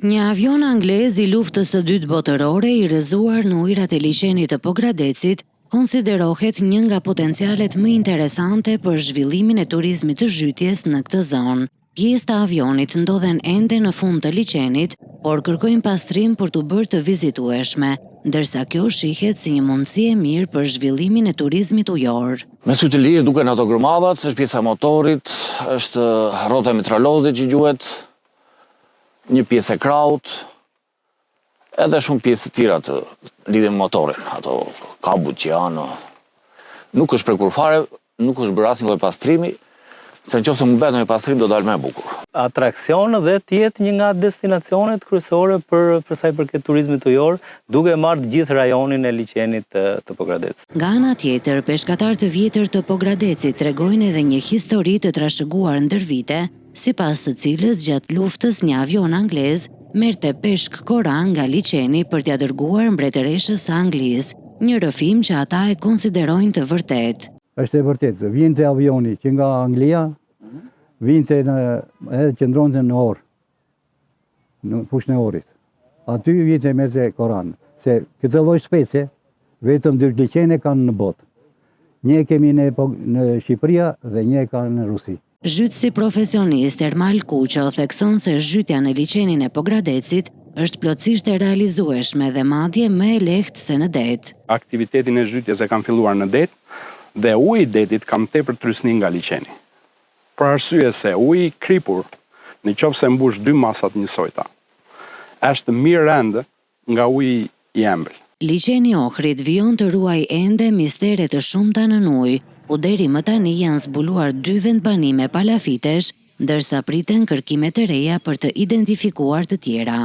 Një avion anglez i luftës së dytë botërore i rrëzuar në ujërat e liçenit të Pogradecit konsiderohet një nga potencialet më interesante për zhvillimin e turizmit të zhytjes në këtë zonë. Pjesë të avionit ndodhen ende në fund të liçenit, por kërkojnë pastrim për t'u bërë të vizitueshme, ndërsa kjo shihet si një mundësi e mirë për zhvillimin e turizmit ujor. Me sy të lirë duken ato gromadhat, është pjesa e motorit, është rrota e mitralozit që gjuhet, një pjesë e kraut, edhe shumë pjesë të tjera të lidhje me motorin, ato kabut që janë. Nuk është prekur fare, nuk është bërë asnjë lloj pastrimi, se nëse më bëhet një pastrim do dalë më e bukur. Atraksion dhe të jetë një nga destinacionet kryesore për sa i përket turizmit ujor, duke marrë gjithë rajonin e liçenit të Pogradecit. Nga ana tjetër, peshkatar të vjetër të Pogradecit tregojnë edhe një histori të trashëguar ndër vite, sipas së cilës gjatë luftës një avion anglez merrte peshk koran nga liçeni për t'ia dërguar mbretëreshës së Anglisë, një rrëfim që ata e konsiderojnë të vërtetë. Është e vërtetë, vinte avioni që nga Anglia, vinte edhe qëndronte në Orë, në fushën e Orit. Aty vinte merrte koran, se këtë lloj specie vetëm 2 liçene kanë në botë. Një kemi në Shqipëria dhe një kanë në Rusi. Zhytësi profesionist Ermal Kuqo thekson se zhytja në liçenin e Pogradecit është plotësisht e realizueshme dhe madje më e lehtë se në det. Aktivitetin e zhytjes e kam filluar në det dhe uji i detit kam tepër trysni nga liçeni. Për arsye se uji i kripur, nëse mbush 2 masat njësojta, është mirë rend nga uji i embël. Liçeni Ohrit vijon të ruaj ende mistere të shumta në ujë, ku deri më tani janë zbuluar 2 vendbanime palafitesh, ndërsa priten kërkime të reja për të identifikuar të tjera.